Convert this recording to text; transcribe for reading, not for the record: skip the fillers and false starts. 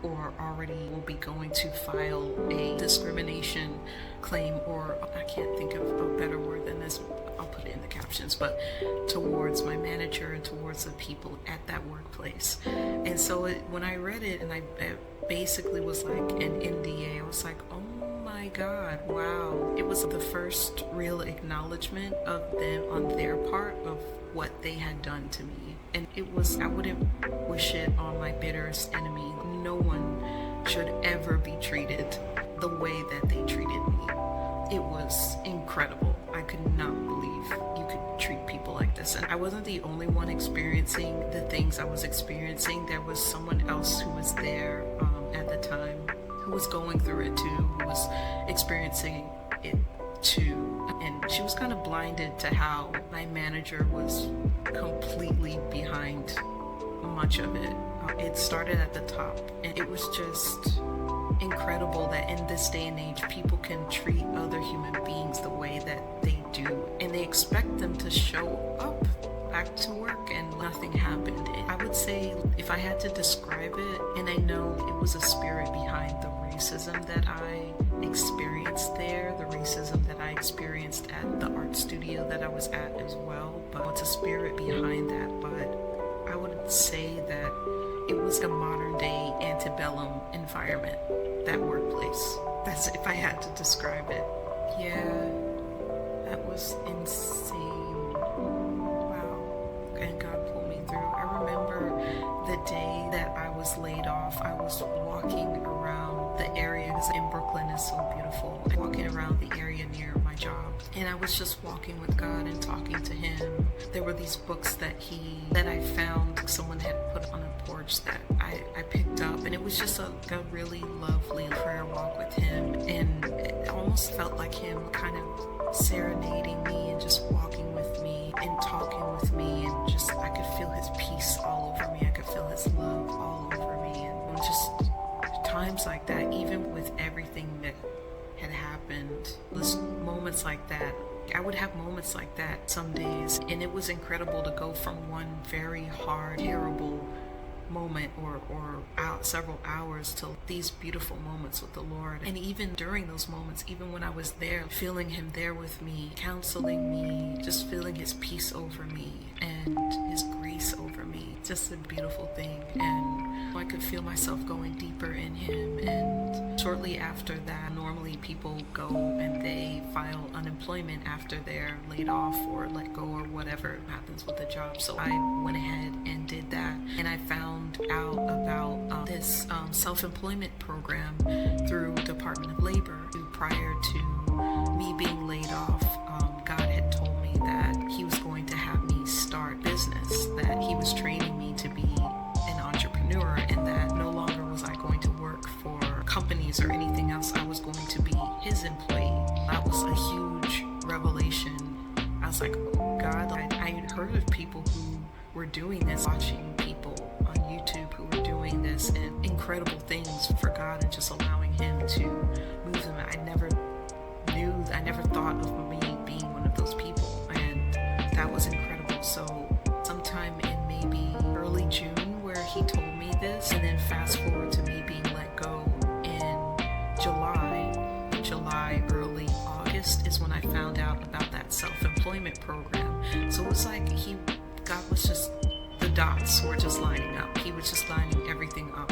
or already will be going to file a discrimination claim, or I can't think of a better word than this, I'll put it in the captions, but towards my manager and towards the people at that workplace. And so when I read it, and it basically was like an NDA, I was like, oh my God, wow. It was the first real acknowledgement of them on their part of what they had done to me. And it was, I wouldn't wish it on my bitterest enemy. No one should ever be treated the way that they treated me. It was incredible. I could not believe you could treat people like this. And I wasn't the only one experiencing the things I was experiencing. There was someone else who was there at the time who was going through it too, who was experiencing it too. And she was kind of blinded to how my manager was completely behind much of it. It started at the top, and it was just incredible that in this day and age people can treat other human beings the way that they do, and they expect them to show up back to work and nothing happened. I would say, if I had to describe it, and I know it was a spirit behind the racism that I experienced there, the racism that I experienced at the art studio that I was at as well, but it's a spirit behind that. But I would say that it was a modern day antebellum environment, that workplace. That's if I had to describe it. Yeah, that was insane. Wow. And God pulled me through. I remember the day that I was laid off, I was walking around the area, because in Brooklyn is so beautiful, walking around the area near my job, and I was just walking with God and talking to him. There were these books that I found someone had put on a porch that I picked up, and it was just a really lovely prayer walk with him, and it almost felt like him kind of serenading me and just walking with me and talking with me, and just I could feel his peace all over me, I could feel his love all over me. And just times like that, even with everything that had happened, just moments like that, I would have moments like that some days, and it was incredible to go from one very hard, terrible moment or several hours to these beautiful moments with the Lord. And even during those moments, even when I was there, feeling him there with me, counseling me, just feeling his peace over me and his grace over me, just a beautiful thing. And I could feel myself going deeper in him. And shortly after that, normally people go and they file unemployment after they're laid off or let go or whatever happens with the job. So I went ahead and did that, and I found out about this self-employment program through Department of Labor. Prior to me being laid off, God had told me that he was going to have me start business, that he was training me to be an entrepreneur, and that no longer was I going to work for companies or anything else. I was going to be his employee. That was a huge revelation. I was like, oh God, I had heard of people who were doing this, watching people on YouTube who were doing this, and incredible things for God, and just allowing him to move them. I never thought of me being one of those people, and that was incredible. So sometime in maybe early June where he told me this, and then fast forward to me being let go in July, early August is when I found out about that self-employment program. So it was like God was just, the dots were just lining up. He was just lining everything up.